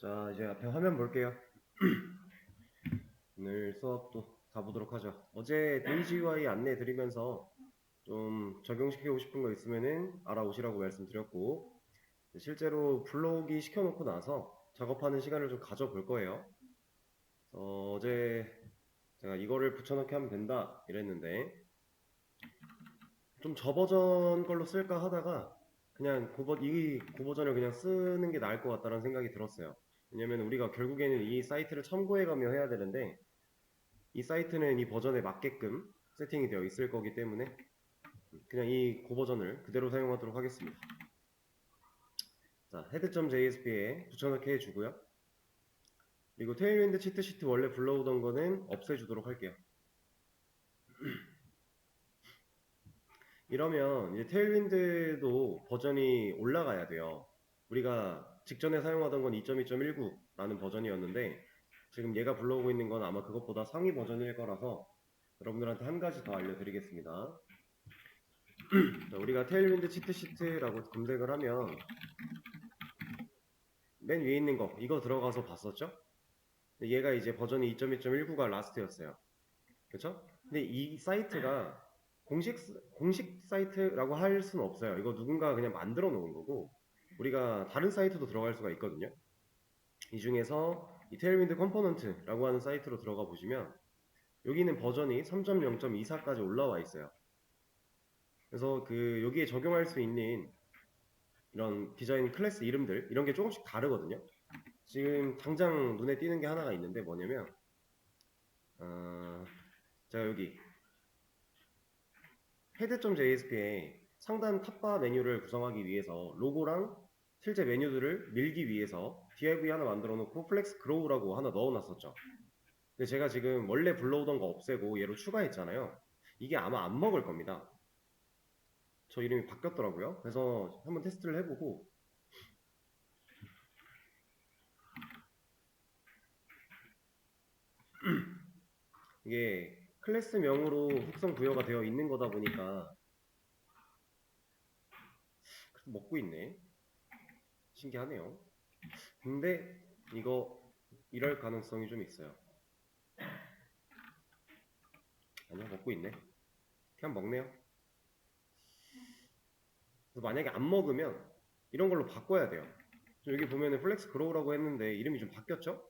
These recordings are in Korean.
자, 이제 앞에 화면 볼게요. 오늘 수업도 가보도록 하죠. 어제 DGY 안내 드리면서 좀 적용시키고 싶은 거 있으면은 알아오시라고 말씀드렸고, 실제로 불러오기 시켜놓고 나서 작업하는 시간을 좀 가져볼 거예요. 어제 제가 이거를 붙여넣기 하면 된다 이랬는데, 좀 저 버전 걸로 쓸까 하다가 그냥 이 고버전을 그냥 쓰는 게 나을 것 같다는 생각이 들었어요. 왜냐면 우리가 결국에는 이 사이트를 참고해가며 해야 되는데, 이 사이트는 이 버전에 맞게끔 세팅이 되어 있을 거기 때문에 그냥 이 고버전을 그대로 사용하도록 하겠습니다. 자, head.jsp에 붙여넣기 해주고요. 그리고 테일윈드 치트시트 원래 불러오던 거는 없애주도록 할게요. 이러면 이제 테일윈드도 버전이 올라가야 돼요. 우리가 직전에 사용하던 건 2.2.19라는 버전이었는데 지금 얘가 불러오고 있는 건 아마 그것보다 상위 버전일 거라서 여러분들한테 한 가지 더 알려드리겠습니다. 자, 우리가 테일윈드 치트시트라고 검색을 하면 맨 위에 있는 거 이거 들어가서 봤었죠? 얘가 이제 버전이 2.2.19가 라스트였어요. 그쵸? 근데 이 사이트가 공식 사이트라고 할 수는 없어요. 이거 누군가 그냥 만들어 놓은 거고 우리가 다른 사이트도 들어갈 수가 있거든요. 이 중에서 이 테일윈드 컴포넌트라고 하는 사이트로 들어가 보시면 여기는 버전이 3.0.24까지 올라와 있어요. 그래서 여기에 적용할 수 있는 이런 디자인 클래스 이름들 이런 게 조금씩 다르거든요. 지금 당장 눈에 띄는 게 하나가 있는데 뭐냐면 제가 여기 head.jsp에 상단 탑바 메뉴를 구성하기 위해서 로고랑 실제 메뉴들을 밀기 위해서 div 하나 만들어 놓고 플렉스 그로우라고 하나 넣어 놨었죠. 근데 제가 지금 원래 불러오던 거 없애고 얘로 추가했잖아요. 이게 아마 안 먹을 겁니다. 저 이름이 바뀌었더라고요. 그래서 한번 테스트를 해보고 이게 클래스명으로 특성 부여가 되어 있는 거다 보니까 먹고 있네. 신기하네요. 근데 이거 이럴 가능성이 좀 있어요. 아니요, 먹고 있네. 그냥 먹네요. 그래서 만약에 안 먹으면 이런 걸로 바꿔야 돼요. 여기 보면은 플렉스 그로우라고 했는데 이름이 좀 바뀌었죠?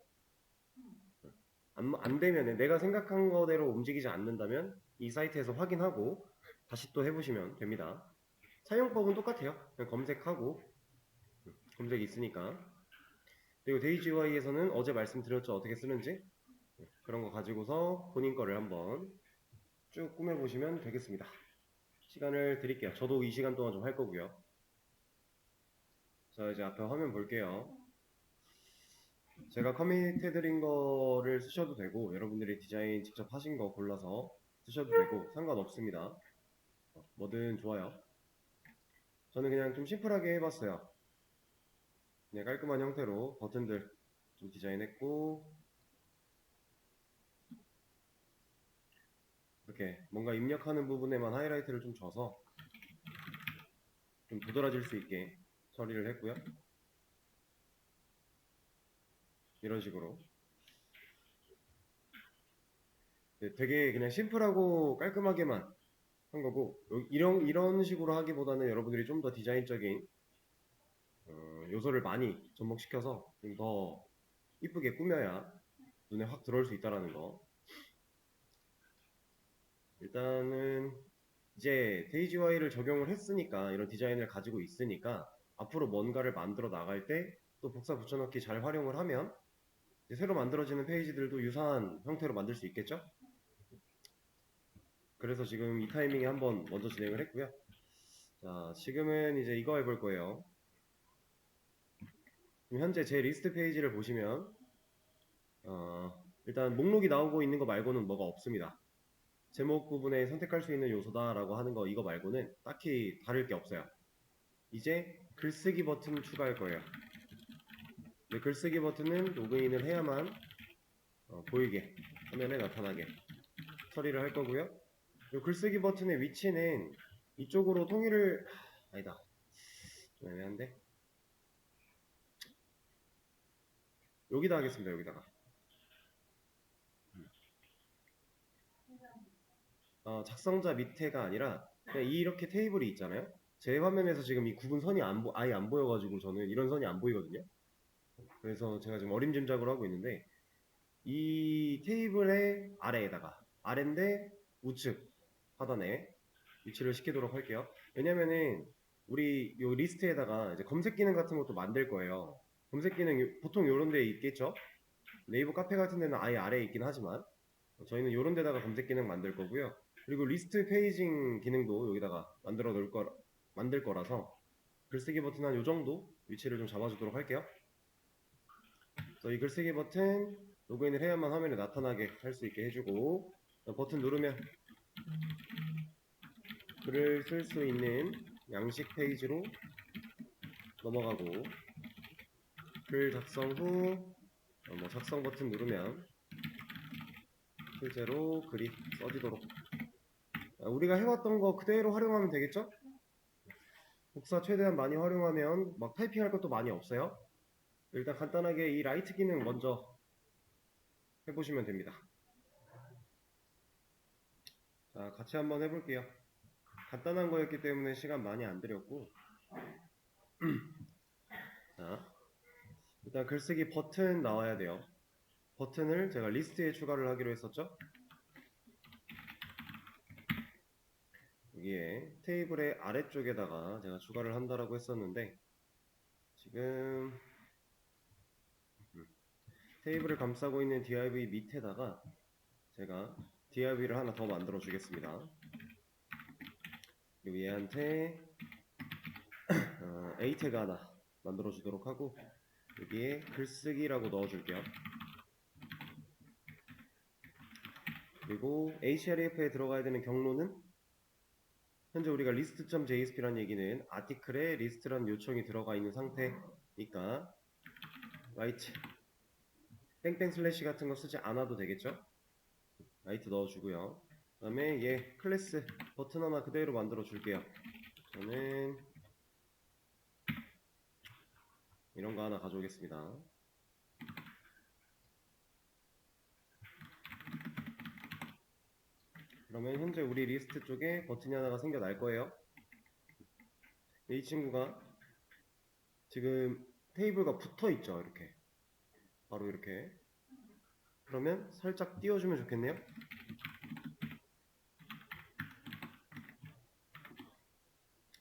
안 되면 내가 생각한 거대로 움직이지 않는다면 이 사이트에서 확인하고 다시 또 해보시면 됩니다. 사용법은 똑같아요. 그냥 검색하고 검색이 있으니까. 그리고 데이지와이에서는 어제 말씀드렸죠. 어떻게 쓰는지 그런 거 가지고서 본인 거를 한번 쭉 꾸며보시면 되겠습니다. 시간을 드릴게요. 저도 이 시간 동안 좀 할 거고요. 자, 이제 앞에 화면 볼게요. 제가 커밋 해드린 거를 쓰셔도 되고 여러분들이 디자인 직접 하신 거 골라서 쓰셔도 되고 상관없습니다. 뭐든 좋아요. 저는 그냥 좀 심플하게 해봤어요. 그냥 깔끔한 형태로 버튼들 좀 디자인했고 이렇게 뭔가 입력하는 부분에만 하이라이트를 좀 줘서 좀 도드라질 수 있게 처리를 했고요. 이런 식으로 되게 그냥 심플하고 깔끔하게만 한 거고 이런 식으로 하기보다는 여러분들이 좀 더 디자인적인 요소를 많이 접목시켜서 좀 더 이쁘게 꾸며야 눈에 확 들어올 수 있다라는 거. 일단은 이제 데이지와이를 적용을 했으니까 이런 디자인을 가지고 있으니까 앞으로 뭔가를 만들어 나갈 때 또 복사 붙여넣기 잘 활용을 하면 새로 만들어지는 페이지들도 유사한 형태로 만들 수 있겠죠? 그래서 지금 이 타이밍에 한번 먼저 진행을 했고요. 자, 지금은 이제 이거 해볼 거예요. 현재 제 리스트 페이지를 보시면 일단 목록이 나오고 있는 거 말고는 뭐가 없습니다. 제목 부분에 선택할 수 있는 요소다라고 하는 거 이거 말고는 딱히 다를 게 없어요. 이제 글쓰기 버튼 추가할 거예요. 글쓰기 버튼은 로그인을 해야만 보이게 화면에 나타나게 처리를 할 거고요. 이 글쓰기 버튼의 위치는 이쪽으로 통일을 아니다 좀 애매한데 여기다 하겠습니다. 여기다가. 작성자 밑에가 아니라 그냥 이렇게 테이블이 있잖아요. 제 화면에서 지금 이 구분 선이 아예 안 보여가지고 저는 이런 선이 안 보이거든요. 그래서 제가 지금 어림짐작으로 하고 있는데 이 테이블의 아래인데 우측 하단에 위치를 시키도록 할게요. 왜냐면은 우리 요 리스트에다가 이제 검색 기능 같은 것도 만들 거예요. 검색 기능 보통 요런 데 있겠죠? 네이버 카페 같은 데는 아예 아래에 있긴 하지만 저희는 요런 데다가 검색 기능 만들 거고요. 그리고 리스트 페이징 기능도 여기다가 만들 거라서 글쓰기 버튼 한 요 정도 위치를 좀 잡아주도록 할게요. 그래서 이 글쓰기 버튼 로그인을 해야만 화면에 나타나게 할 수 있게 해주고 버튼 누르면 글을 쓸 수 있는 양식 페이지로 넘어가고 글 작성 후 작성 버튼 누르면 실제로 글이 써지도록 우리가 해왔던 거 그대로 활용하면 되겠죠? 복사 최대한 많이 활용하면 막 타이핑할 것도 많이 없어요. 일단 간단하게 이 라이트 기능 먼저 해보시면 됩니다. 자, 같이 한번 해볼게요. 간단한 거였기 때문에 시간 많이 안 들였고 자, 일단 글쓰기 버튼 나와야 돼요. 버튼을 제가 리스트에 추가를 하기로 했었죠. 여기에 테이블의 아래쪽에다가 제가 추가를 한다라고 했었는데 지금 테이블을 감싸고 있는 div 밑에다가 제가 div를 하나 더 만들어 주겠습니다. 그리고 얘한테 a 태그 하나 만들어 주도록 하고 여기에 글쓰기라고 넣어 줄게요. 그리고 href에 들어가야 되는 경로는 현재 우리가 list.jsp라는 얘기는 아티클에 리스트라는 요청이 들어가 있는 상태니까 write 땡땡 슬래시 같은 거 쓰지 않아도 되겠죠? write 넣어주고요. 그 다음에 얘 클래스 버튼 하나 그대로 만들어 줄게요. 저는 이런 거 하나 가져오겠습니다. 그러면 현재 우리 리스트 쪽에 버튼이 하나가 생겨날 거예요. 이 친구가 지금 테이블과 붙어 있죠. 이렇게 바로 이렇게 그러면 살짝 띄워주면 좋겠네요.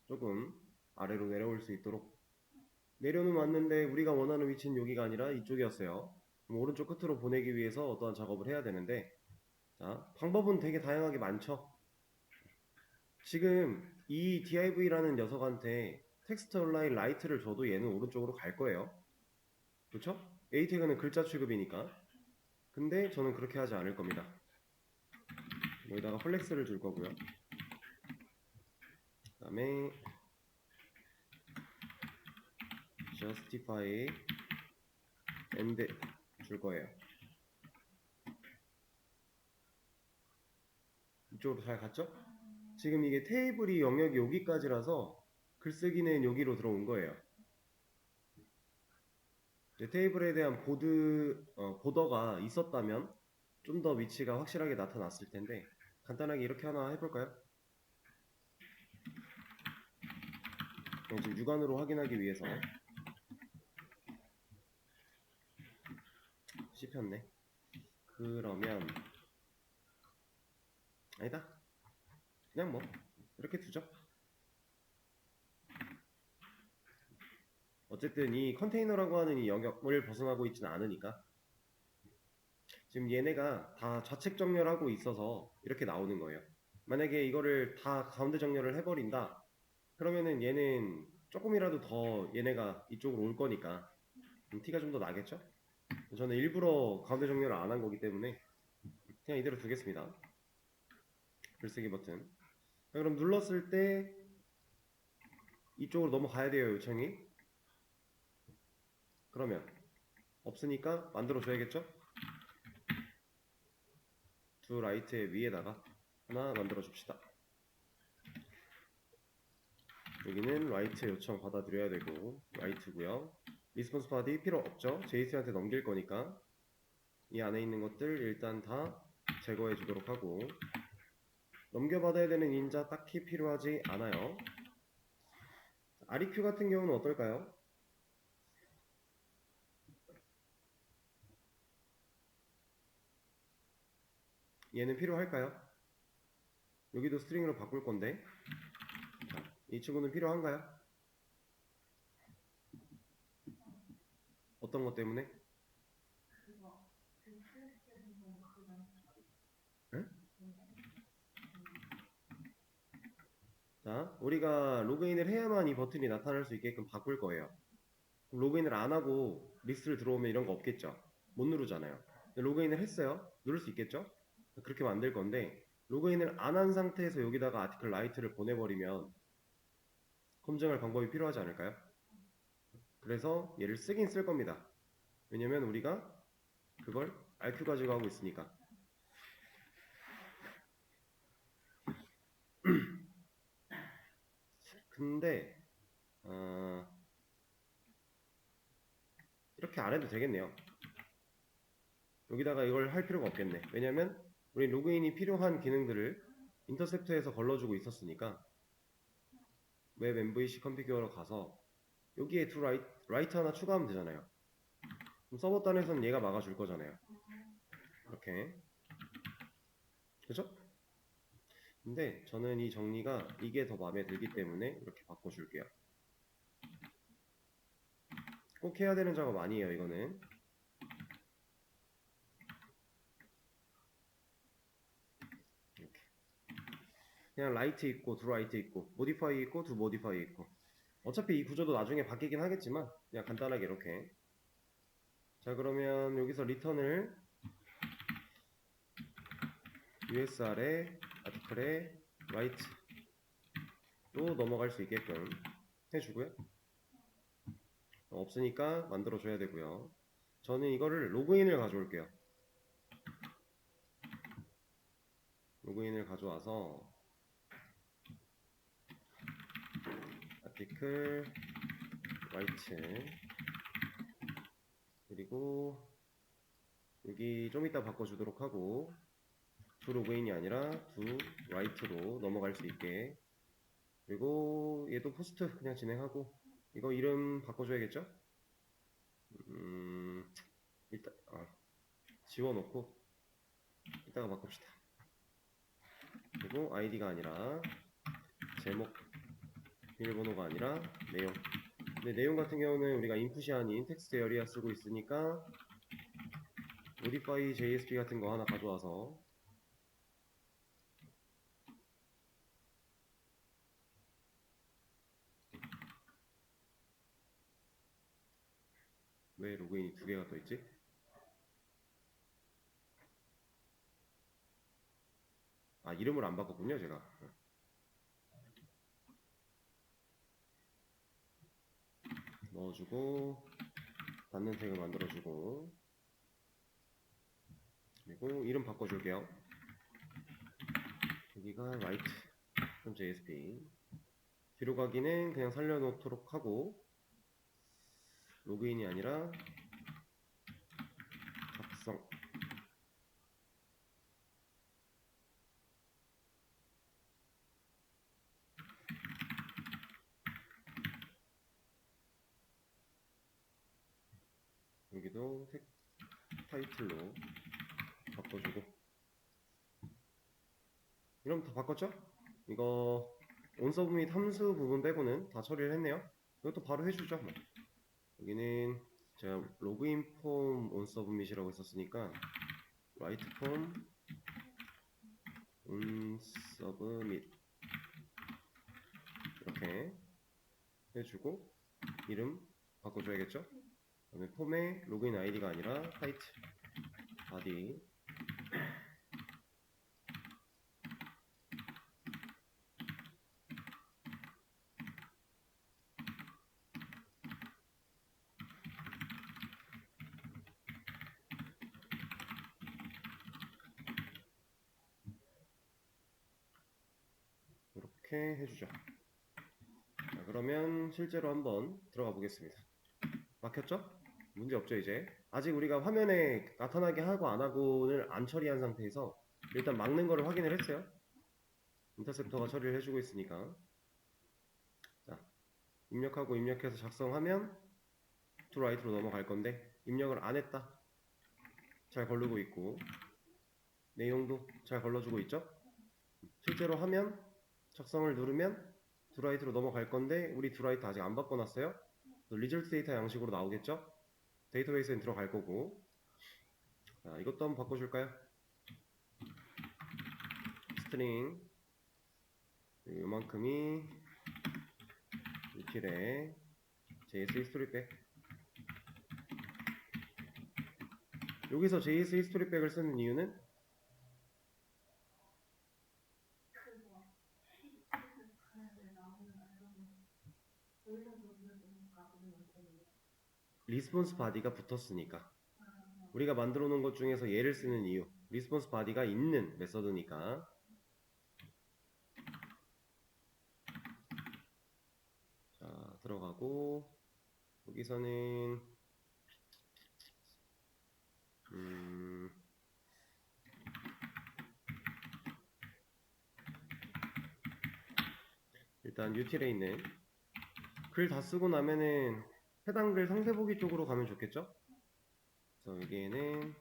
조금 아래로 내려올 수 있도록 내려는 왔는데 우리가 원하는 위치는 여기가 아니라 이쪽이었어요. 그럼 오른쪽 끝으로 보내기 위해서 어떠한 작업을 해야 되는데 자, 방법은 되게 다양하게 많죠. 지금 이 div라는 녀석한테 텍스트 온라인 라이트를 줘도 얘는 오른쪽으로 갈 거예요. 그렇죠? a 태그는 글자 취급이니까. 근데 저는 그렇게 하지 않을 겁니다. 여기다가 플렉스를 줄 거고요. 그 다음에 justify and 줄 거예요. 이쪽으로 잘 갔죠? 지금 이게 테이블이 영역이 여기까지라서 글쓰기는 여기로 들어온 거예요. 테이블에 대한 보더가 있었다면 좀 더 위치가 확실하게 나타났을 텐데 간단하게 이렇게 하나 해볼까요? 지금 육안으로 확인하기 위해서 씹혔네. 그러면 아니다. 그냥 뭐 이렇게 두죠. 어쨌든 이 컨테이너라고 하는 이 영역을 벗어나고 있지는 않으니까 지금 얘네가 다 좌측 정렬하고 있어서 이렇게 나오는 거예요. 만약에 이거를 다 가운데 정렬을 해버린다 그러면은 얘는 조금이라도 더 얘네가 이쪽으로 올 거니까 티가 좀 더 나겠죠? 저는 일부러 가운데 정렬을 안 한 거기 때문에 그냥 이대로 두겠습니다. 글쓰기 버튼. 자, 그럼 눌렀을 때 이쪽으로 넘어가야 돼요, 요청이. 그러면 없으니까 만들어 줘야겠죠? 두 라이트의 위에다가 하나 만들어 줍시다. 여기는 라이트 요청 받아들여야 되고 라이트고요. 리스폰스 바디 필요 없죠. JS한테 넘길 거니까 이 안에 있는 것들 일단 다 제거해 주도록 하고, 넘겨받아야 되는 인자 딱히 필요하지 않아요. REQ 같은 경우는 어떨까요? 얘는 필요할까요? 여기도 스트링으로 바꿀 건데, 이 친구는 필요한가요? 어떤 것 때문에? 응? 자, 우리가 로그인을 해야만 이 버튼이 나타날 수 있게끔 바꿀 거예요. 그럼 로그인을 안 하고 리스트를 들어오면 이런 거 없겠죠? 못 누르잖아요. 근데 로그인을 했어요. 누를 수 있겠죠? 그렇게 만들 건데, 로그인을 안 한 상태에서 여기다가 아티클 라이트를 보내버리면 검증할 방법이 필요하지 않을까요? 그래서 얘를 쓰긴 쓸 겁니다. 왜냐면 우리가 그걸 RQ 가지고 하고 있으니까. 근데 이렇게 안 해도 되겠네요. 여기다가 이걸 할 필요가 없겠네. 왜냐면 우리 로그인이 필요한 기능들을 인터셉터에서 걸러주고 있었으니까 웹 MVC 컨피규어로 가서 여기에 두 라이트 하나 추가하면 되잖아요. 그럼 서버 단에서는 얘가 막아줄 거잖아요. 이렇게. 그죠? 근데 저는 이 정리가 이게 더 마음에 들기 때문에 이렇게 바꿔줄게요. 꼭 해야 되는 작업 아니에요, 이거는. 이렇게. 그냥 라이트 있고 두 라이트 있고 모디파이 있고 두 모디파이 있고, 어차피 이 구조도 나중에 바뀌긴 하겠지만 그냥 간단하게 이렇게. 자, 그러면 여기서 리턴을 USR에 아티클에 라이트로 넘어갈 수 있게끔 해주고요. 없으니까 만들어줘야 되고요. 저는 이거를 로그인을 가져올게요. 로그인을 가져와서 아티클 라이트, 그리고 여기 좀 이따 바꿔주도록 하고, 두 로그인이 아니라 두 라이트로 넘어갈 수 있게, 그리고 얘도 포스트 그냥 진행하고, 이거 이름 바꿔줘야겠죠? 일단 지워놓고 이따가 바꿉시다. 그리고 아이디가 아니라 제목, 비밀번호가 아니라 내용. 근데 내용 같은 경우는 우리가 인풋이 아닌 텍스트 에리아 쓰고 있으니까 modify JSP 같은 거 하나 가져와서, 왜 로그인이 두 개가 떠 있지? 이름을 안 바꿨군요, 제가. 넣어주고, 닫는 태그 만들어주고, 그리고 이름 바꿔줄게요. 여기가 write.jsp. 뒤로 가기는 그냥 살려놓도록 하고, 로그인이 아니라 작성. 여기도 타이틀로 바꿔주고. 이러면 다 바꿨죠? 이거 온서브 및 함수 부분 빼고는 다 처리를 했네요. 이것도 바로 해주죠. 뭐. 여기는 제가 로그인 폼 온서브밋이라고 했었으니까 write 폼 온서브밋 이렇게 해주고, 이름 바꿔줘야겠죠? 그다음에 폼의 로그인 아이디가 아니라 타이틀 바디, 이렇게 해주죠. 자, 그러면 실제로 한번 들어가 보겠습니다. 막혔죠? 문제 없죠, 이제. 아직 우리가 화면에 나타나게 하고 안 하고는 안 처리한 상태에서 일단 막는 거를 확인을 했어요. 인터셉터가 처리를 해주고 있으니까. 자, 입력하고 입력해서 작성하면 to write로 넘어갈 건데 입력을 안 했다. 잘 걸르고 있고 내용도 잘 걸러주고 있죠? 실제로 하면 작성을 누르면 to write로 넘어갈 건데 우리 to write 아직 안 바꿔놨어요. 리졸트 데이터 양식으로 나오겠죠? 데이터베이스에 들어갈 거고. 자, 이것도 한번 바꿔줄까요? 스트링 요만큼이 util에 JS 히스토리백. 여기서 JS 히스토리백을 쓰는 이유는 리스폰스 바디가 붙었으니까. 우리가 만들어 놓은 것 중에서 얘를 쓰는 이유, 리스폰스 바디가 있는 메서드니까. 자, 들어가고 여기서는 일단 util에 있는 글 다 쓰고 나면은 해당 글 상세 보기 쪽으로 가면 좋겠죠? 그래서 여기에는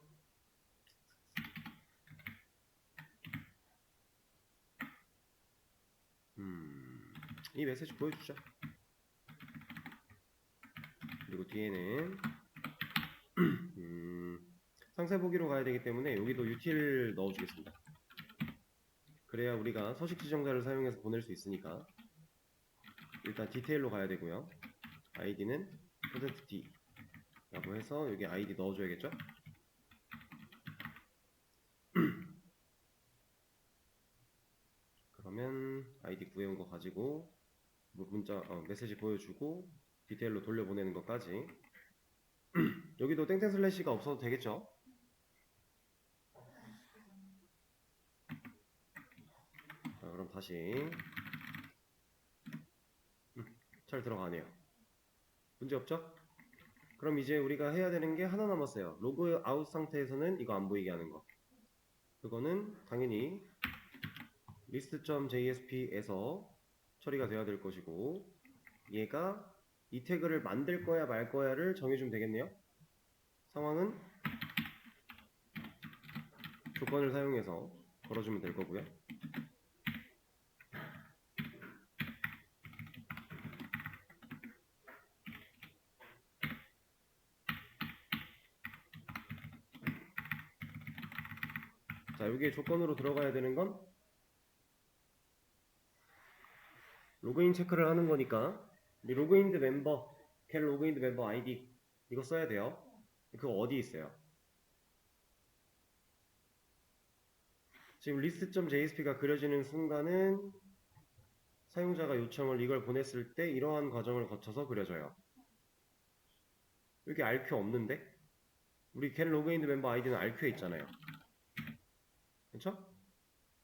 이 메시지 보여주죠. 그리고 뒤에는 상세 보기로 가야 되기 때문에 여기도 util 넣어주겠습니다. 그래야 우리가 서식 지정자를 사용해서 보낼 수 있으니까 일단 디테일로 가야 되고요. id는 %d 라고 해서 여기 id 넣어줘야겠죠? 그러면 id 구해온 거 가지고 문자 메시지 보여주고 디테일로 돌려보내는 것까지. 여기도 땡땡 슬래시가 없어도 되겠죠? 자, 그럼 다시 잘 들어가네요. 문제 없죠? 그럼 이제 우리가 해야 되는 게 하나 남았어요. 로그 아웃 상태에서는 이거 안 보이게 하는 거. 그거는 당연히 list.jsp에서 처리가 돼야 될 것이고 얘가 이 태그를 만들 거야 말 거야를 정해주면 되겠네요. 상황은 조건을 사용해서 걸어주면 될 거고요. 자, 여기에 조건으로 들어가야 되는 건 로그인 체크를 하는 거니까 이 로그인드 멤버, get 로그인드 멤버 아이디 이거 써야 돼요. 그거 어디 있어요? 지금 list.jsp가 그려지는 순간은 사용자가 요청을 이걸 보냈을 때 이러한 과정을 거쳐서 그려져요. 여기 RQ 없는데? 우리 get 로그인드 멤버 아이디는 RQ에 있잖아요. 그쵸?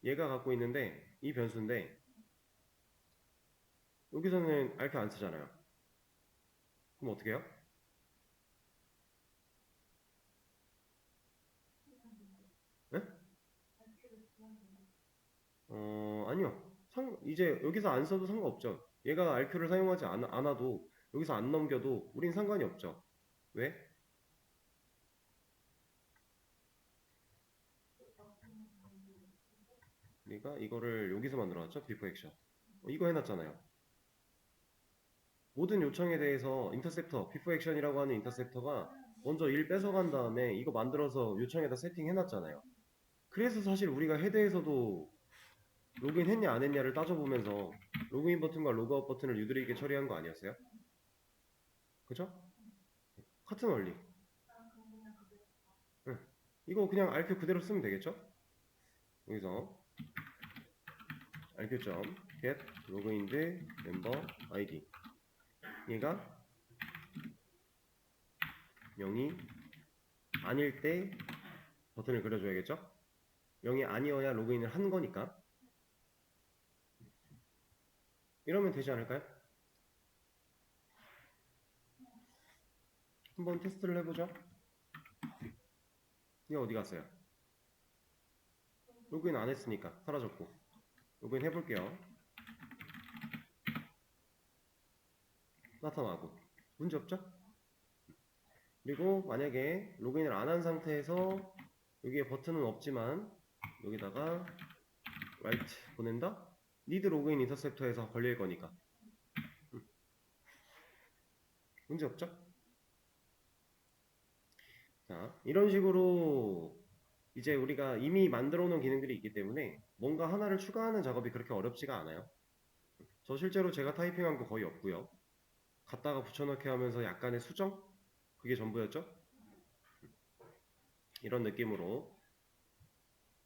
얘가 갖고 있는데 이 변수인데 여기서는 RQ 안 쓰잖아요. 그럼 어떻게 해요? 네? 아니요. 이제 여기서 안 써도 상관없죠. 얘가 RQ를 사용하지 않아도 여기서 안 넘겨도 우린 상관이 없죠. 왜? 우리가 이거를 여기서 만들어놨죠. 비포 액션. 이거 해놨잖아요. 모든 요청에 대해서 인터셉터, 비포 액션이라고 하는 인터셉터가 먼저 일 뺏어간 다음에 이거 만들어서 요청에다 세팅해놨잖아요. 그래서 사실 우리가 헤드에서도 로그인 했냐 안 했냐를 따져보면서 로그인 버튼과 로그아웃 버튼을 유드리게 처리한 거 아니었어요? 그죠? 같은 원리. 응. 이거 그냥 RQ 그대로 쓰면 되겠죠? 여기서 rq.get 로그인드 멤버 id 얘가 0이 아닐 때 버튼을 그려줘야겠죠? 0이 아니어야 로그인을 한 거니까 이러면 되지 않을까요? 한번 테스트를 해보죠. 이거 어디 갔어요? 로그인 안 했으니까 사라졌고. 로그인 해볼게요. 나타나고. 문제 없죠? 그리고 만약에 로그인을 안 한 상태에서 여기에 버튼은 없지만 여기다가 write 보낸다? need login interceptor에서 걸릴 거니까. 문제 없죠? 자, 이런 식으로 이제 우리가 이미 만들어 놓은 기능들이 있기 때문에 뭔가 하나를 추가하는 작업이 그렇게 어렵지가 않아요. 저 실제로 제가 타이핑한 거 거의 없고요. 갖다가 붙여넣기 하면서 약간의 수정? 그게 전부였죠? 이런 느낌으로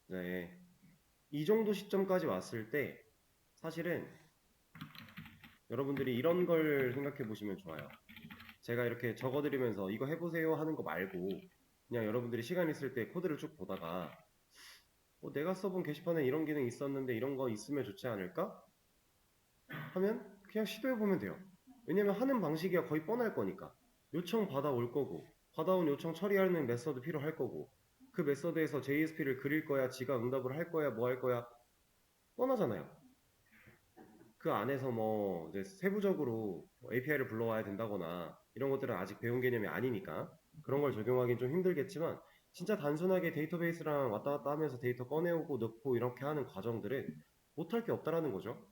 네, 이 정도 시점까지 왔을 때 사실은 여러분들이 이런 걸 생각해 보시면 좋아요. 제가 이렇게 적어드리면서 이거 해보세요 하는 거 말고 그냥 여러분들이 시간 있을 때 코드를 쭉 보다가 내가 써본 게시판에 이런 기능 있었는데 이런 거 있으면 좋지 않을까? 하면 그냥 시도해보면 돼요. 왜냐면 하는 방식이 거의 뻔할 거니까. 요청 받아올 거고 받아온 요청 처리하는 메서드 필요할 거고 그 메서드에서 JSP를 그릴 거야, 지가 응답을 할 거야, 뭐 할 거야 뻔하잖아요. 그 안에서 뭐 이제 세부적으로 API를 불러와야 된다거나 이런 것들은 아직 배운 개념이 아니니까 그런 걸 적용하기는 좀 힘들겠지만 진짜 단순하게 데이터베이스랑 왔다 갔다 하면서 데이터 꺼내오고 넣고 이렇게 하는 과정들은 못할 게 없다라는 거죠.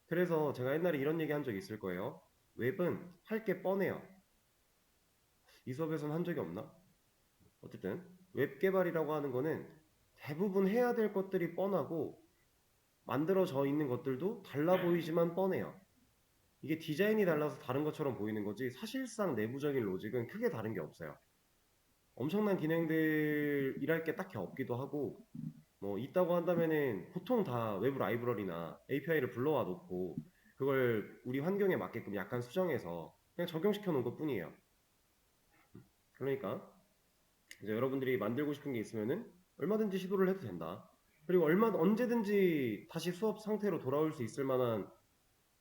그래서 제가 옛날에 이런 얘기 한 적이 있을 거예요. 웹은 할 게 뻔해요. 이 수업에서는 한 적이 없나? 어쨌든 웹 개발이라고 하는 거는 대부분 해야 될 것들이 뻔하고 만들어져 있는 것들도 달라 보이지만 뻔해요. 이게 디자인이 달라서 다른 것처럼 보이는 거지 사실상 내부적인 로직은 크게 다른 게 없어요. 엄청난 기능들 일할 게 딱히 없기도 하고 뭐 있다고 한다면은 보통 다 외부 라이브러리나 API를 불러와 놓고 그걸 우리 환경에 맞게끔 약간 수정해서 그냥 적용시켜 놓은 것 뿐이에요. 그러니까 이제 여러분들이 만들고 싶은 게 있으면은 얼마든지 시도를 해도 된다. 그리고 언제든지 다시 수업 상태로 돌아올 수 있을 만한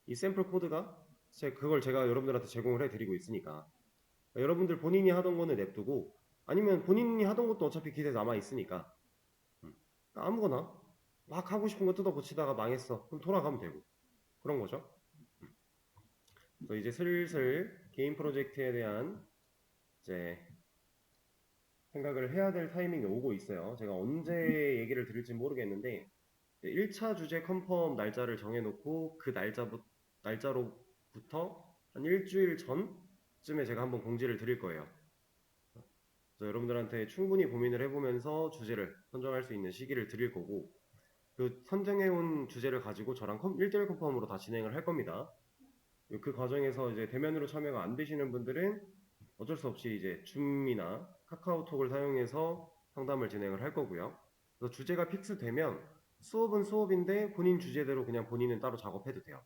이 샘플 코드가 그걸 제가 여러분들한테 제공을 해드리고 있으니까 여러분들 본인이 하던 거는 냅두고 아니면 본인이 하던 것도 어차피 기대에 남아 있으니까 아무거나 막 하고 싶은 거 뜯어 고치다가 망했어 그럼 돌아가면 되고 그런 거죠. 그래서 이제 슬슬 개인 프로젝트에 대한 이제 생각을 해야 될 타이밍이 오고 있어요. 제가 언제 얘기를 드릴지 모르겠는데 1차 주제 컨펌 날짜를 정해놓고 그 날짜로부터 한 일주일 전쯤에 제가 한번 공지를 드릴 거예요. 그래서 여러분들한테 충분히 고민을 해보면서 주제를 선정할 수 있는 시기를 드릴 거고 그 선정해온 주제를 가지고 저랑 1대1 컨펌으로 다 진행을 할 겁니다. 그 과정에서 이제 대면으로 참여가 안 되시는 분들은 어쩔 수 없이 이제 줌이나 카카오톡을 사용해서 상담을 진행을 할 거고요. 그래서 주제가 픽스되면 수업은 수업인데 본인 주제대로 그냥 본인은 따로 작업해도 돼요.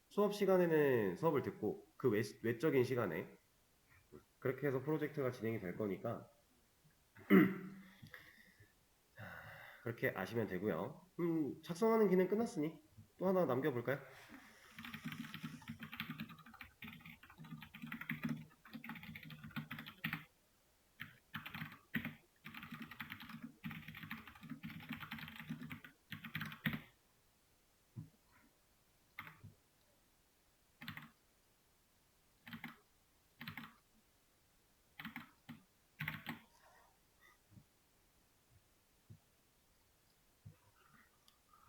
수업 시간에는 수업을 듣고 그 외적인 시간에 그렇게 해서 프로젝트가 진행이 될 거니까 그렇게 아시면 되고요. 작성하는 기능 끝났으니 또 하나 남겨볼까요?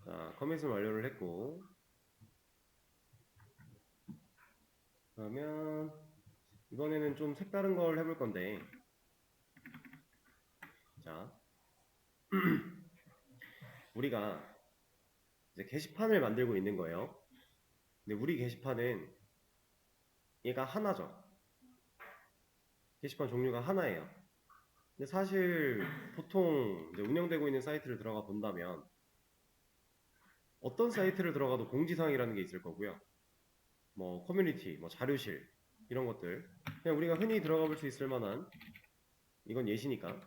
자, 커밋을 완료를 했고 그러면 이번에는 좀 색다른 걸 해볼 건데 자 우리가 이제 게시판을 만들고 있는 거예요. 근데 우리 게시판은 얘가 하나죠. 게시판 종류가 하나예요. 근데 사실 보통 이제 운영되고 있는 사이트를 들어가 본다면 어떤 사이트를 들어가도 공지사항이라는 게 있을 거고요. 뭐 커뮤니티, 뭐 자료실 이런 것들 그냥 우리가 흔히 들어가 볼 수 있을 만한 이건 예시니까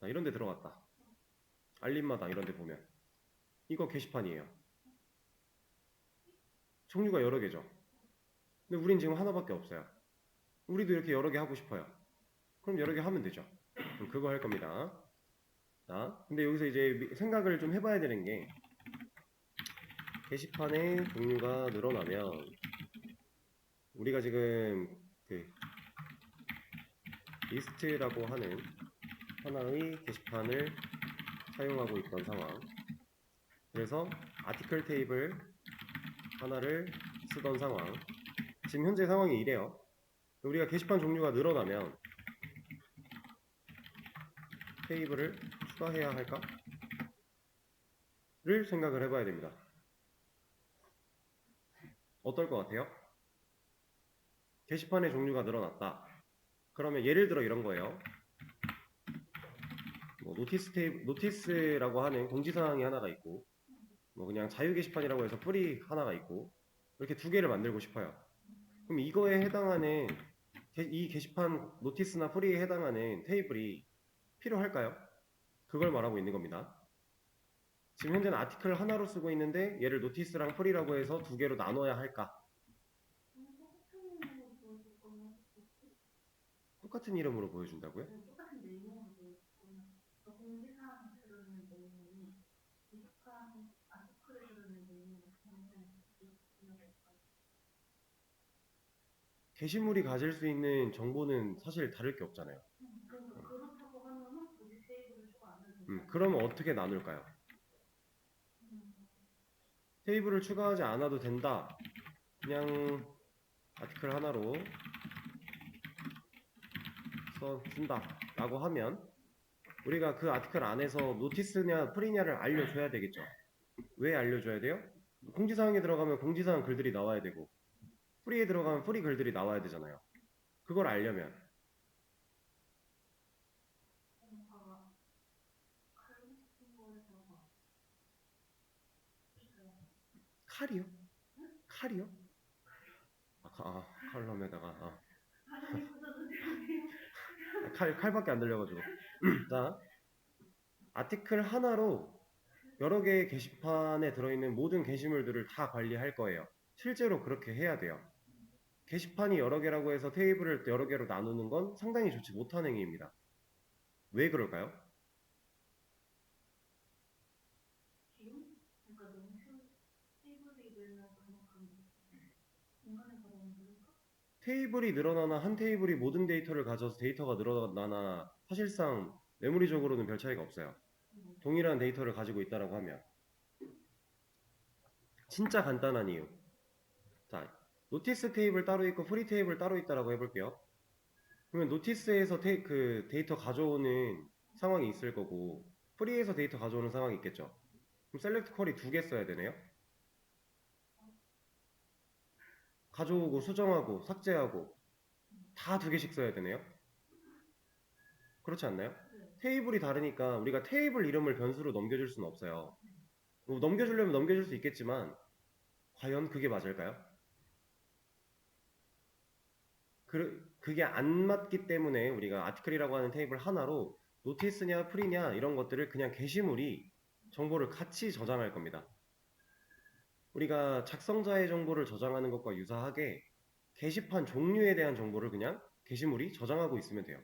자, 이런 데 들어갔다. 알림마당 이런 데 보면 이거 게시판이에요. 종류가 여러 개죠. 근데 우린 지금 하나밖에 없어요. 우리도 이렇게 여러 개 하고 싶어요. 그럼 여러 개 하면 되죠. 그럼 그거 할 겁니다. 자, 근데 여기서 이제 생각을 좀 해봐야 되는 게 게시판의 종류가 늘어나면 우리가 지금 그 리스트라고 하는 하나의 게시판을 사용하고 있던 상황. 그래서 아티클 테이블 하나를 쓰던 상황. 지금 현재 상황이 이래요. 우리가 게시판 종류가 늘어나면 테이블을 추가해야 할까? 를 생각을 해봐야 됩니다. 어떨 것 같아요? 게시판의 종류가 늘어났다. 그러면 예를 들어 이런 거예요. 뭐 노티스라고 하는 공지사항이 하나가 있고, 뭐 그냥 자유 게시판이라고 해서 뿌리 하나가 있고, 이렇게 두 개를 만들고 싶어요. 그럼 이거에 해당하는 이 게시판 노티스나 뿌리에 해당하는 테이블이 필요할까요? 그걸 말하고 있는 겁니다. 지금 현재는 아티클 하나로 쓰고 있는데 얘를 노티스랑 뿌리라고 해서 두 개로 나눠야 할까? 똑같은 이름으로 보여준다고요? 게시물이 가질 수 있는 정보는 사실 다를 게 없잖아요. 그러면 어떻게 나눌까요? 테이블을 추가하지 않아도 된다. 그냥 아티클 하나로 쓴다 라고 하면 우리가 그 아티클 안에서 노티스냐 프리냐를 알려줘야 되겠죠. 왜 알려줘야 돼요? 공지사항에 들어가면 공지사항 글들이 나와야 되고 프리에 들어가면 프리 글들이 나와야 되잖아요. 그걸 알려면 칼이요? 칼이요? 칼럼에다가 칼밖에 안 들려가지고 자, 아티클 하나로 여러 개의 게시판에 들어있는 모든 게시물들을 다 관리할 거예요. 실제로 그렇게 해야 돼요. 게시판이 여러 개라고 해서 테이블을 여러 개로 나누는 건 상당히 좋지 못한 행위입니다. 왜 그럴까요? 테이블이 늘어나나 한 테이블이 모든 데이터를 가져서 데이터가 늘어나나 사실상 메모리적으로는 별 차이가 없어요. 동일한 데이터를 가지고 있다고 하면 진짜 간단한 이유. 자, 노티스 테이블 따로 있고 프리 테이블 따로 있다라고 해볼게요. 그러면 노티스에서 그 데이터 가져오는 상황이 있을 거고 프리에서 데이터 가져오는 상황이 있겠죠. 그럼 셀렉트 쿼리 두 개 써야 되네요. 가져오고 수정하고 삭제하고 다 두 개씩 써야 되네요. 그렇지 않나요? 테이블이 다르니까 우리가 테이블 이름을 변수로 넘겨줄 수는 없어요. 뭐 넘겨주려면 넘겨줄 수 있겠지만 과연 그게 맞을까요? 그게 안 맞기 때문에 우리가 아티클이라고 하는 테이블 하나로 노티스냐 프리냐 이런 것들을 그냥 게시물이 정보를 같이 저장할 겁니다. 우리가 작성자의 정보를 저장하는 것과 유사하게 게시판 종류에 대한 정보를 그냥 게시물이 저장하고 있으면 돼요.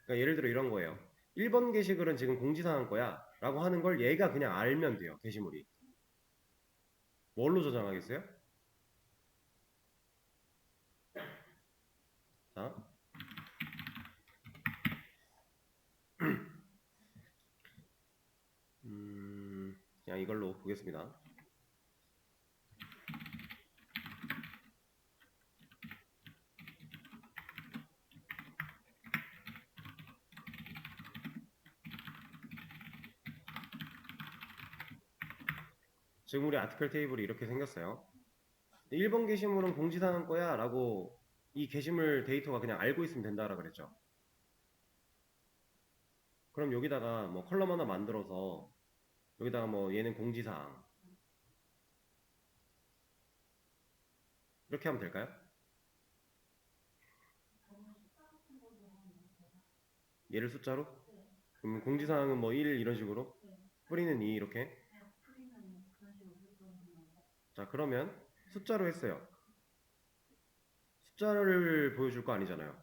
그러니까 예를 들어 이런 거예요. 1번 게시글은 지금 공지사항 거야 라고 하는 걸 얘가 그냥 알면 돼요. 게시물이. 뭘로 저장하겠어요? 자, 그냥 이걸로 보겠습니다. 지금 우리 아티클 테이블이 이렇게 생겼어요. 1번 게시물은 공지사항 거야 라고 이 게시물 데이터가 그냥 알고 있으면 된다라 그랬죠. 그럼 여기다가 뭐 컬럼 하나 만들어서 여기다가 뭐 얘는 공지사항 이렇게 하면 될까요? 얘를 숫자로? 그럼 공지사항은 뭐 1 이런 식으로? 뿌리는 2 이렇게? 자, 그러면 숫자로 했어요. 숫자를 보여줄 거 아니잖아요.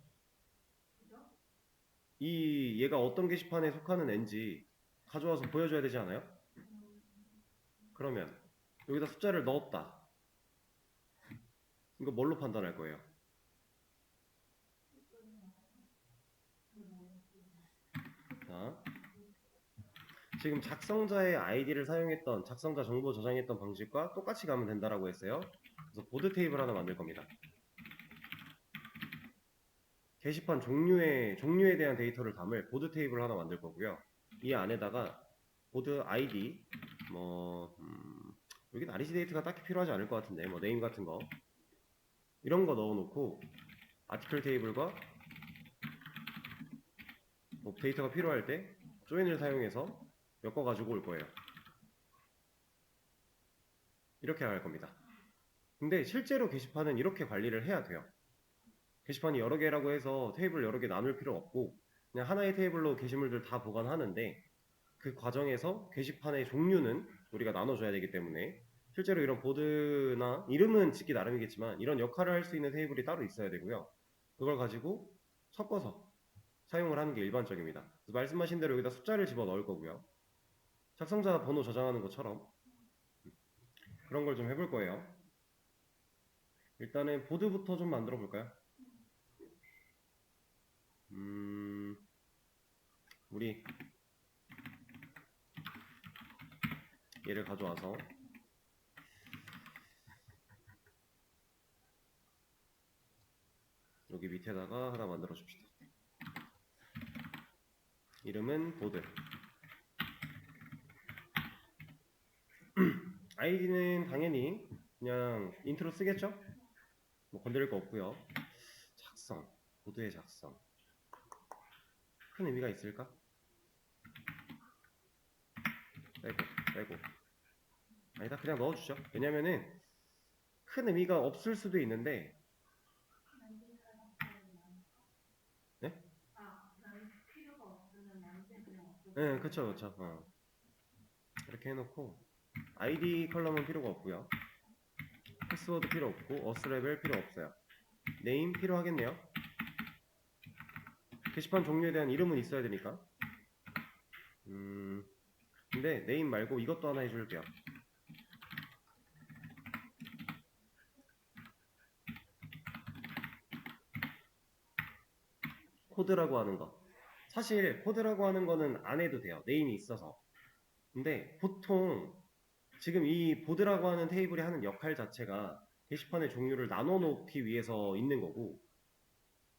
얘가 어떤 게시판에 속하는 앤지 가져와서 보여줘야 되지 않아요? 그러면 여기다 숫자를 넣었다. 이거 뭘로 판단할 거예요? 자, 지금 작성자의 아이디를 사용했던 작성자 정보 저장했던 방식과 똑같이 가면 된다라고 했어요. 그래서 보드 테이블 하나 만들 겁니다. 게시판 종류에 대한 데이터를 담을 보드 테이블 하나 만들 거고요. 이 안에다가 보드 아이디 여기는 REC 데이터가 딱히 필요하지 않을 것 같은데 네임 같은 거 이런 거 넣어놓고 아티클 테이블과 데이터가 필요할 때 조인을 사용해서 엮어 가지고 올 거예요. 이렇게 할 겁니다. 근데 실제로 게시판은 이렇게 관리를 해야 돼요. 게시판이 여러 개라고 해서 테이블 여러 개 나눌 필요 없고 그냥 하나의 테이블로 게시물들 다 보관하는데 그 과정에서 게시판의 종류는 우리가 나눠줘야 되기 때문에 실제로 이런 보드나 이름은 짓기 나름이겠지만 이런 역할을 할 수 있는 테이블이 따로 있어야 되고요. 그걸 가지고 섞어서 사용을 하는 게 일반적입니다. 말씀하신 대로 여기다 숫자를 집어 넣을 거고요. 작성자 번호 저장하는 것처럼 그런 걸 좀 해볼 거예요. 일단은 보드부터 좀 만들어 볼까요? 우리 얘를 가져와서 여기 밑에다가 하나 만들어 줍시다. 이름은 보드. 아이디는 당연히 그냥 인트로 쓰겠죠? 뭐 건드릴 거 없고요. 작성, 보드의 작성. 큰 의미가 있을까? 빼고. 아니다, 그냥 넣어주죠. 왜냐면은 큰 의미가 없을 수도 있는데, 네? 네, 그쵸. 이렇게 해놓고 아이디 컬럼은 필요가 없고요. 패스워드 필요 없고 어스레벨 필요 없어요. 네임 필요하겠네요. 게시판 종류에 대한 이름은 있어야 되니까. 근데 네임 말고 이것도 하나 해줄게요. 코드라고 하는 거. 사실 코드라고 하는 거는 안 해도 돼요. 네임이 있어서. 근데 보통 지금 이 보드라고 하는 테이블이 하는 역할 자체가 게시판의 종류를 나눠 놓기 위해서 있는 거고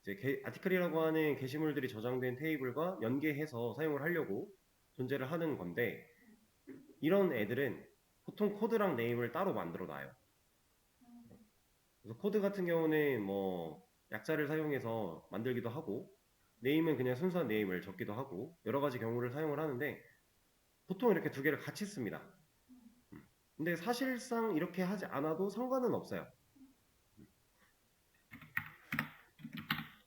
이제 아티클이라고 하는 게시물들이 저장된 테이블과 연계해서 사용을 하려고 존재를 하는 건데 이런 애들은 보통 코드랑 네임을 따로 만들어 놔요. 그래서 코드 같은 경우는 뭐 약자를 사용해서 만들기도 하고 네임은 그냥 순수한 네임을 적기도 하고 여러 가지 경우를 사용을 하는데 보통 이렇게 두 개를 같이 씁니다. 근데 사실상 이렇게 하지 않아도 상관은 없어요.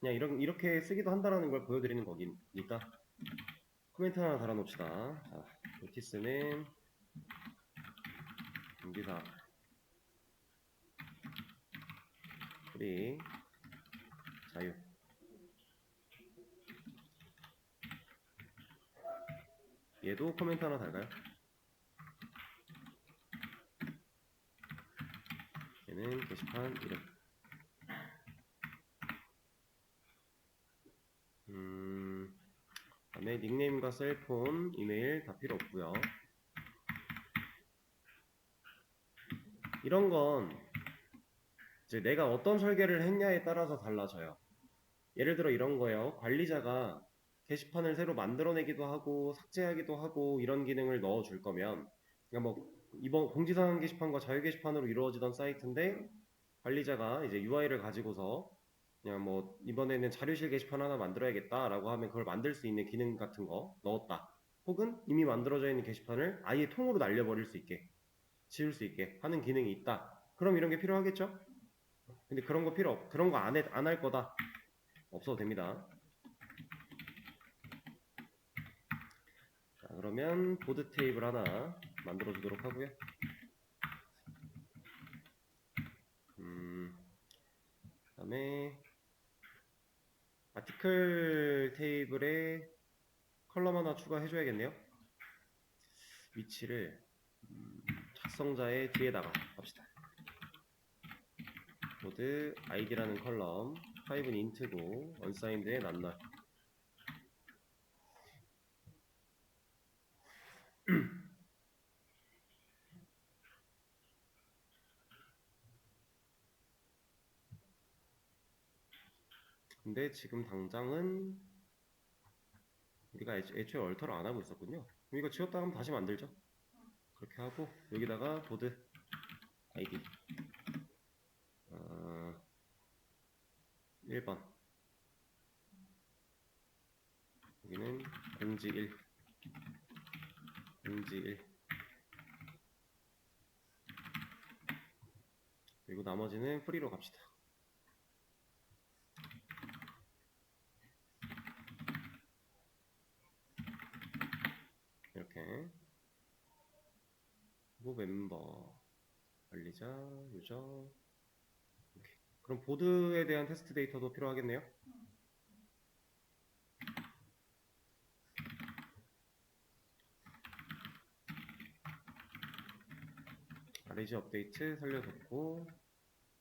그냥 이렇게 쓰기도 한다라는 걸 보여드리는 거니까 코멘트 하나 달아놓읍시다. 자, 노티스는 공지사 프리 자유 얘도 코멘트 하나 달까요? 얘는 게시판 이름 그다음에 닉네임과 셀폰, 이메일 다 필요 없고요. 이런 건 이제 내가 어떤 설계를 했냐에 따라서 달라져요. 예를 들어 이런 거예요. 관리자가 게시판을 새로 만들어내기도 하고 삭제하기도 하고 이런 기능을 넣어줄 거면 그러니까 뭐 이번 공지사항 게시판과 자유 게시판으로 이루어지던 사이트인데 관리자가 이제 UI를 가지고서 그냥 뭐 이번에는 자료실 게시판 하나 만들어야겠다라고 하면 그걸 만들 수 있는 기능 같은 거 넣었다. 혹은 이미 만들어져 있는 게시판을 아예 통으로 날려버릴 수 있게 지울 수 있게 하는 기능이 있다. 그럼 이런 게 필요하겠죠? 근데 그런 거 그런 거 안 할 거다. 없어도 됩니다. 자, 그러면 보드 테이블 하나 만들어 주도록 하고요. 그다음에 아티클 테이블에 컬럼 하나 추가해줘야겠네요. 위치를 작성자의 뒤에다가 합시다. 보드 id라는 컬럼 타입은 int고 unsigned의 낱날. 근데 지금 당장은 우리가 애초에 얼터를 안 하고 있었군요. 그럼 이거 지웠다 하면 다시 만들죠. 그렇게 하고 여기다가 보드 id 1번 여기는 공지 1 공지 1 그리고 나머지는 프리로 갑시다. 이렇게 그리고 멤버 관리자 유저 이렇게. 그럼 보드에 대한 테스트 데이터도 필요하겠네요. RAG 업데이트 살려뒀고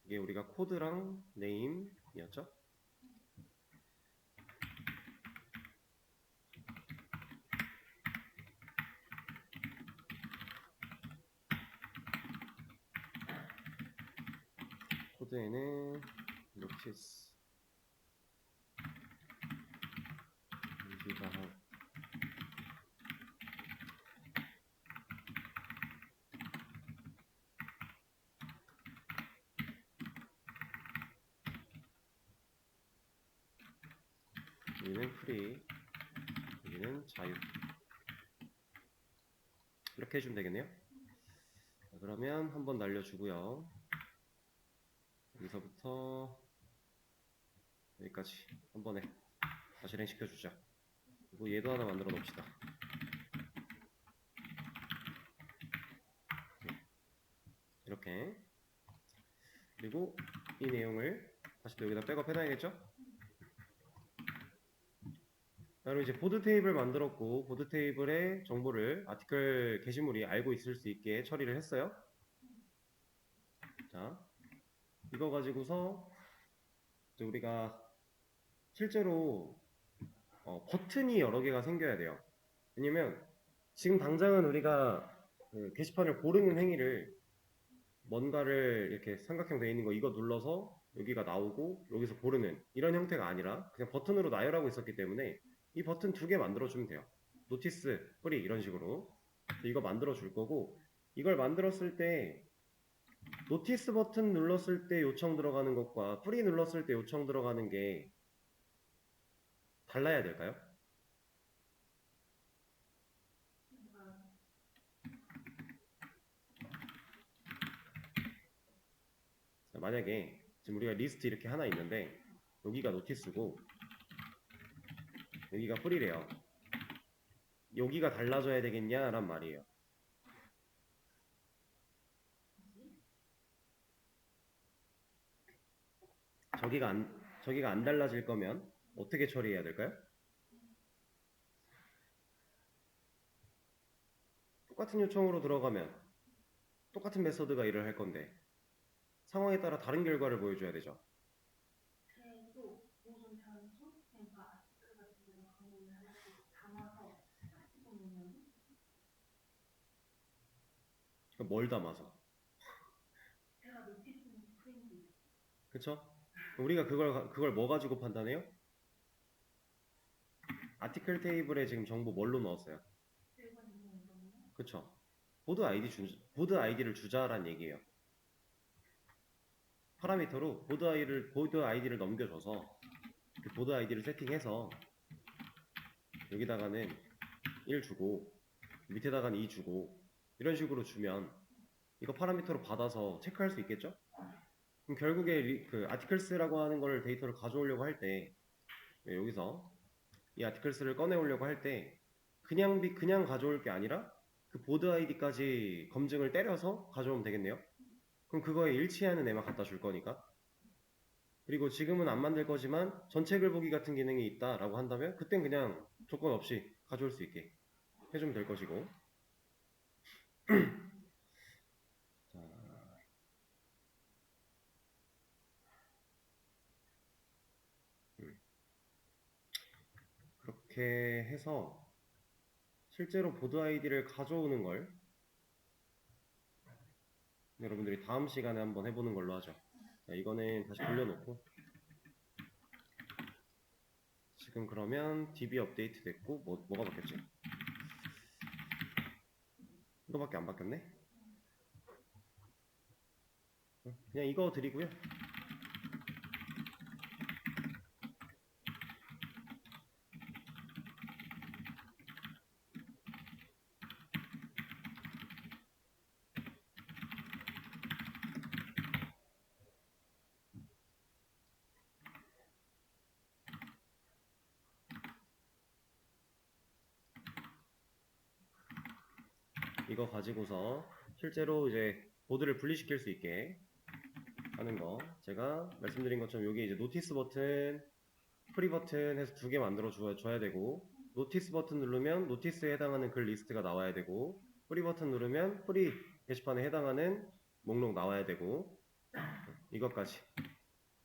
이게 우리가 코드랑 네임이었죠? 코드에는 notice 우리가 여기는 프리 여기는 자유 이렇게 해주면 되겠네요. 자, 그러면 한번 날려주고요. 여기서부터 여기까지 한 번에 다 실행시켜주자. 그리고 얘도 하나 만들어 놓읍시다. 이렇게. 그리고 이 내용을 다시 또 여기다 백업 해놔야겠죠? 그럼 이제 보드 테이블 만들었고 보드 테이블의 정보를 아티클 게시물이 알고 있을 수 있게 처리를 했어요. 자, 이거 가지고서 이제 우리가 실제로 버튼이 여러 개가 생겨야 돼요. 왜냐면 지금 당장은 우리가 그 게시판을 고르는 행위를 뭔가를 이렇게 삼각형 되어 있는 거 이거 눌러서 여기가 나오고 여기서 고르는 이런 형태가 아니라 그냥 버튼으로 나열하고 있었기 때문에 이 버튼 두 개 만들어 주면 돼요. 노티스, 프리 이런 식으로 이거 만들어 줄 거고 이걸 만들었을 때 노티스 버튼 눌렀을 때 요청 들어가는 것과 프리 눌렀을 때 요청 들어가는 게 달라야 될까요? 자, 만약에 지금 우리가 리스트 이렇게 하나 있는데 여기가 노티스고 여기가 프리래요. 여기가 달라져야 되겠냐 란 말이에요. 저기가 안 달라질 거면 어떻게 처리해야 될까요? 똑같은 요청으로 들어가면 똑같은 메서드가 일을 할 건데 상황에 따라 다른 결과를 보여줘야 되죠. 그러니까 뭘 담아서? 그쵸? 우리가 그걸 뭐 가지고 판단해요? 아티클 테이블에 지금 정보 뭘로 넣었어요? 그쵸? 보드 아이디를 주자란 얘기예요. 파라미터로 보드 아이디를 넘겨줘서 그 보드 아이디를 세팅해서 여기다가는 1 주고 밑에다가는 2 주고 이런 식으로 주면 이거 파라미터로 받아서 체크할 수 있겠죠? 그럼 결국에 그 아티클스라고 하는 걸 데이터를 가져오려고 할 때 여기서 이 아티클스를 꺼내오려고 할 때 그냥 가져올 게 아니라 그 보드 아이디까지 검증을 때려서 가져오면 되겠네요. 그럼 그거에 일치하는 애만 갖다 줄 거니까. 그리고 지금은 안 만들 거지만 전체 글 보기 같은 기능이 있다라고 한다면 그땐 그냥 조건 없이 가져올 수 있게 해주면 될 것이고. 자, 그렇게 해서 실제로 보드 아이디를 가져오는 걸 여러분들이 다음 시간에 한번 해보는 걸로 하죠. 자, 이거는 다시 돌려놓고 지금 그러면 DB 업데이트 됐고 뭐가 바뀌었지? 이거밖에 안 바뀌었네? 그냥 이거 드리고요. 이거 가지고서 실제로 이제 보드를 분리시킬 수 있게 하는 거, 제가 말씀드린 것처럼 여기 이제 노티스 버튼, 프리 버튼 해서 두 개 만들어 줘야 되고, 노티스 버튼 누르면 노티스에 해당하는 글 리스트가 나와야 되고, 프리 버튼 누르면 프리 게시판에 해당하는 목록 나와야 되고, 이것까지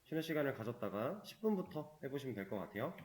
쉬는 시간을 가졌다가 10분부터 해보시면 될 것 같아요.